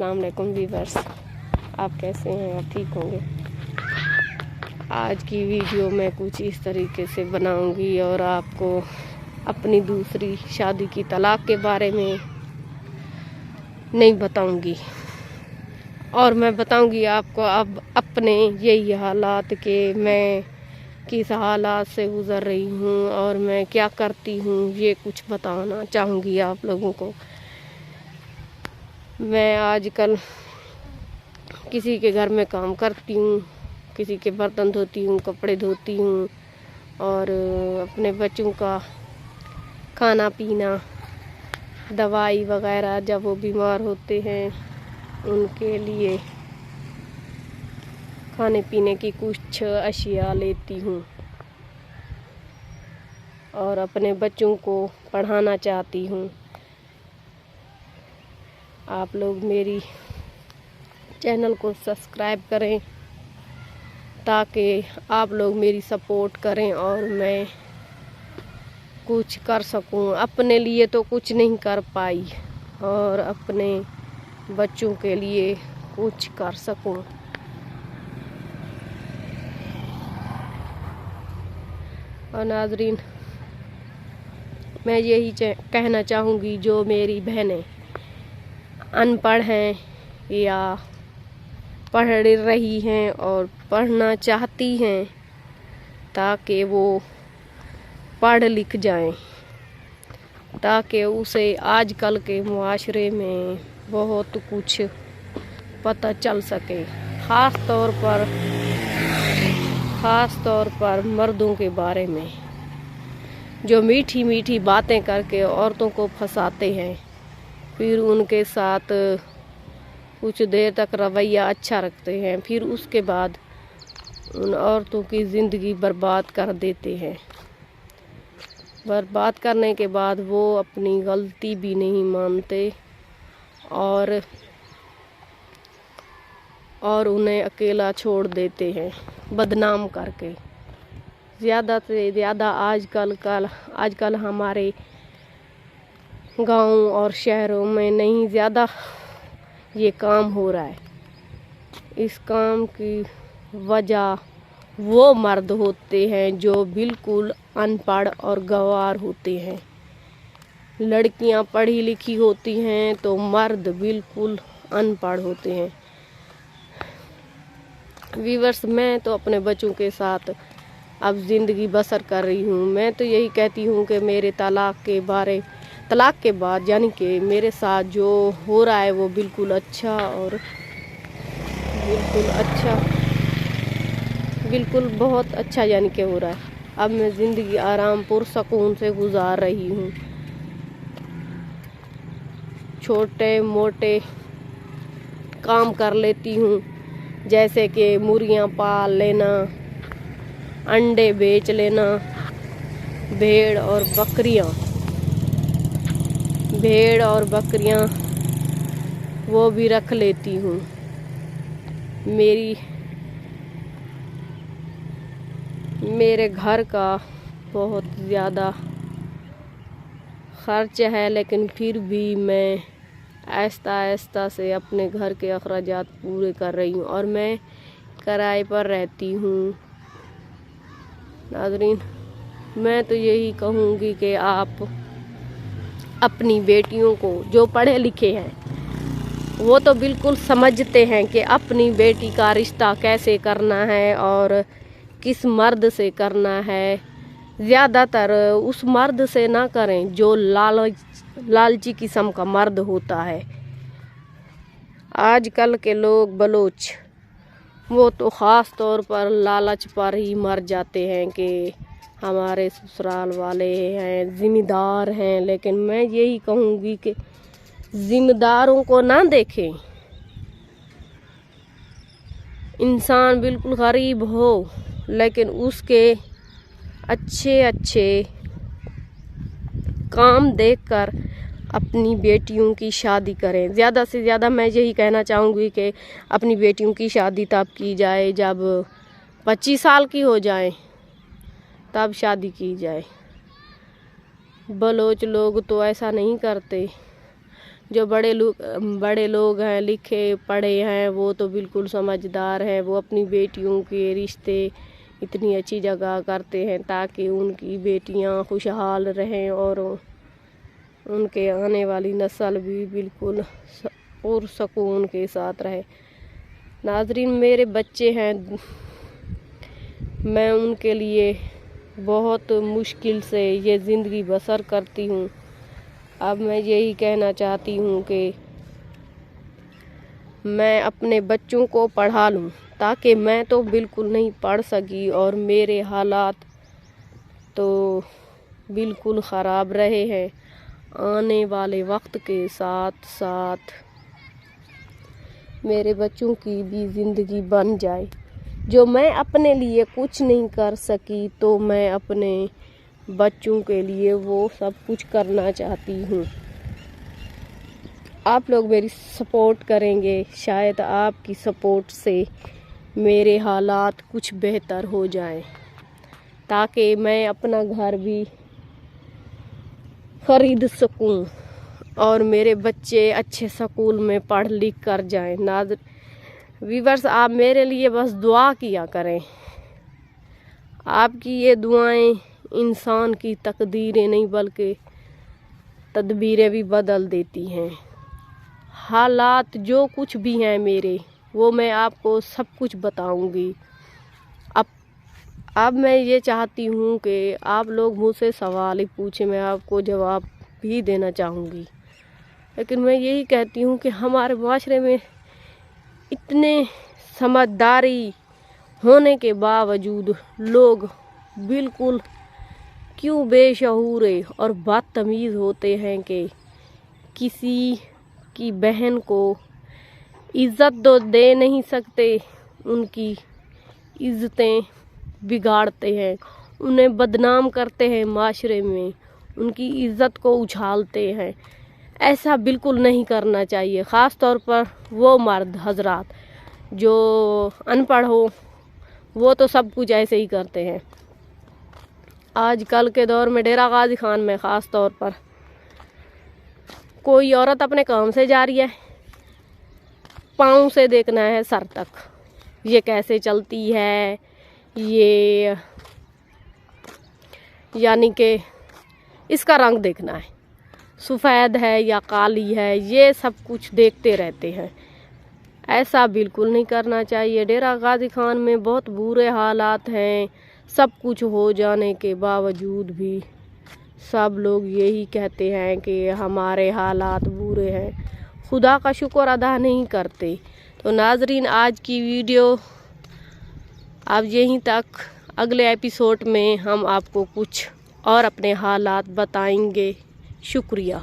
अस्सलाम वालेकुम व्यूअर्स, आप कैसे हैं? आप ठीक होंगे। आज की वीडियो मैं कुछ इस तरीके से बनाऊंगी और आपको अपनी दूसरी शादी की तलाक के बारे में नहीं बताऊंगी, और मैं बताऊंगी आपको अब अपने यही हालात के मैं किस हालात से गुज़र रही हूँ और मैं क्या करती हूँ, ये कुछ बताना चाहूँगी आप लोगों को। मैं आजकल किसी के घर में काम करती हूँ, किसी के बर्तन धोती हूँ, कपड़े धोती हूँ, और अपने बच्चों का खाना पीना, दवाई वगैरह जब वो बीमार होते हैं उनके लिए खाने पीने की कुछ अशिया लेती हूँ, और अपने बच्चों को पढ़ाना चाहती हूँ। आप लोग मेरी चैनल को सब्सक्राइब करें ताकि आप लोग मेरी सपोर्ट करें और मैं कुछ कर सकूं। अपने लिए तो कुछ नहीं कर पाई और अपने बच्चों के लिए कुछ कर सकूं। और नाज़रीन, मैं यही कहना चाहूँगी, जो मेरी बहनें अनपढ़ हैं या पढ़ रही हैं और पढ़ना चाहती हैं, ताकि वो पढ़ लिख जाएं, ताकि उसे आजकल के मुआशरे में बहुत कुछ पता चल सके, ख़ास तौर पर मर्दों के बारे में, जो मीठी मीठी बातें करके औरतों को फंसाते हैं, फिर उनके साथ कुछ देर तक रवैया अच्छा रखते हैं, फिर उसके बाद उन औरतों की ज़िंदगी बर्बाद कर देते हैं। बर्बाद करने के बाद वो अपनी गलती भी नहीं मानते और उन्हें अकेला छोड़ देते हैं बदनाम करके। ज़्यादा से ज़्यादा आजकल हमारे गाँव और शहरों में नहीं, ज़्यादा ये काम हो रहा है। इस काम की वजह वो मर्द होते हैं जो बिल्कुल अनपढ़ और गंवार होते हैं। लड़कियां पढ़ी लिखी होती हैं तो मर्द बिल्कुल अनपढ़ होते हैं। व्यूअर्स, मैं तो अपने बच्चों के साथ अब ज़िंदगी बसर कर रही हूँ। मैं तो यही कहती हूँ कि मेरे तलाक के बाद यानी कि मेरे साथ जो हो रहा है वो बिल्कुल बहुत अच्छा यानी कि हो रहा है। अब मैं ज़िंदगी आराम पुरसकून से गुजार रही हूँ। छोटे मोटे काम कर लेती हूँ, जैसे कि मुर्गियाँ पाल लेना, अंडे बेच लेना, भेड़ और बकरियाँ वो भी रख लेती हूँ। मेरे घर का बहुत ज़्यादा खर्च है, लेकिन फिर भी मैं आहिस्ता से अपने घर के अखराजात पूरे कर रही हूँ, और मैं किराए पर रहती हूँ। नाज़रीन, मैं तो यही कहूँगी कि आप अपनी बेटियों को, जो पढ़े लिखे हैं वो तो बिल्कुल समझते हैं कि अपनी बेटी का रिश्ता कैसे करना है और किस मर्द से करना है। ज़्यादातर उस मर्द से ना करें जो लालची किस्म का मर्द होता है। आजकल के लोग बलोच वो तो ख़ास तौर पर लालच पर ही मर जाते हैं कि हमारे ससुराल वाले हैं, ज़िम्मेदार हैं। लेकिन मैं यही कहूँगी कि ज़िम्मेदारों को ना देखें। इंसान बिल्कुल गरीब हो लेकिन उसके अच्छे काम देखकर अपनी बेटियों की शादी करें। ज़्यादा से ज़्यादा मैं यही कहना चाहूँगी कि अपनी बेटियों की शादी तब की जाए जब 25 साल की हो जाए, तब शादी की जाए। बलोच लोग तो ऐसा नहीं करते। جو بڑے لوگ ہیں، لکھے پڑھے ہیں، وہ تو بالکل سمجھدار ہیں، وہ اپنی بیٹیوں کے رشتے اتنی اچھی جگہ کرتے ہیں تاکہ ان کی بیٹیاں خوشحال رہیں اور ان کے آنے والی نسل بھی بالکل پرسکون کے ساتھ رہے۔ ناظرین، میرے بچے ہیں، میں ان کے لیے بہت مشکل سے یہ زندگی بسر کرتی ہوں۔ اب میں یہی کہنا چاہتی ہوں کہ میں اپنے بچوں کو پڑھا لوں، تاکہ میں تو بالکل نہیں پڑھ سکی اور میرے حالات تو بالکل خراب رہے ہیں۔ آنے والے وقت کے ساتھ ساتھ میرے بچوں کی بھی زندگی بن جائے۔ جو میں اپنے لیے کچھ نہیں کر سکی تو میں اپنے بچوں کے لیے وہ سب کچھ کرنا چاہتی ہوں۔ آپ لوگ میری سپورٹ کریں گے، شاید آپ کی سپورٹ سے میرے حالات کچھ بہتر ہو جائیں، تاکہ میں اپنا گھر بھی خرید سکوں اور میرے بچے اچھے اسکول میں پڑھ لکھ کر جائیں۔ ویورز، آپ میرے لیے بس دعا کیا کریں۔ آپ کی یہ دعائیں انسان کی تقدیریں نہیں بلکہ تدبیریں بھی بدل دیتی ہیں۔ حالات جو کچھ بھی ہیں میرے، وہ میں آپ کو سب کچھ بتاؤں گی۔ اب میں یہ چاہتی ہوں کہ آپ لوگ مجھ سے سوال ہی پوچھیں، میں آپ کو جواب بھی دینا چاہوں گی، لیکن میں یہی کہتی ہوں کہ ہمارے معاشرے میں اتنے سمجھداری ہونے کے باوجود لوگ بالکل کیوں بے شعور اور بدتمیز ہوتے ہیں کہ کسی کی بہن کو عزت تو دے نہیں سکتے، ان کی عزتیں بگاڑتے ہیں، انہیں بدنام کرتے ہیں، معاشرے میں ان کی عزت کو اچھالتے ہیں۔ ایسا بالکل نہیں کرنا چاہیے، خاص طور پر وہ مرد حضرات جو ان پڑھ ہو، وہ تو سب کچھ ایسے ہی کرتے ہیں۔ آج کل کے دور میں ڈیرہ غازی خان میں خاص طور پر کوئی عورت اپنے کام سے جا رہی ہے، پاؤں سے دیکھنا ہے سر تک، یہ کیسے چلتی ہے، یہ یعنی کہ اس کا رنگ دیکھنا ہے، سفید ہے یا کالی ہے، یہ سب کچھ دیکھتے رہتے ہیں۔ ایسا بالکل نہیں کرنا چاہیے۔ ڈیرہ غازی خان میں بہت برے حالات ہیں، سب کچھ ہو جانے کے باوجود بھی سب لوگ یہی کہتے ہیں کہ ہمارے حالات برے ہیں، خدا کا شکر ادا نہیں کرتے۔ تو ناظرین، آج کی ویڈیو اب یہیں تک، اگلے ایپیسوڈ میں ہم آپ کو کچھ اور اپنے حالات بتائیں گے۔ شکریہ۔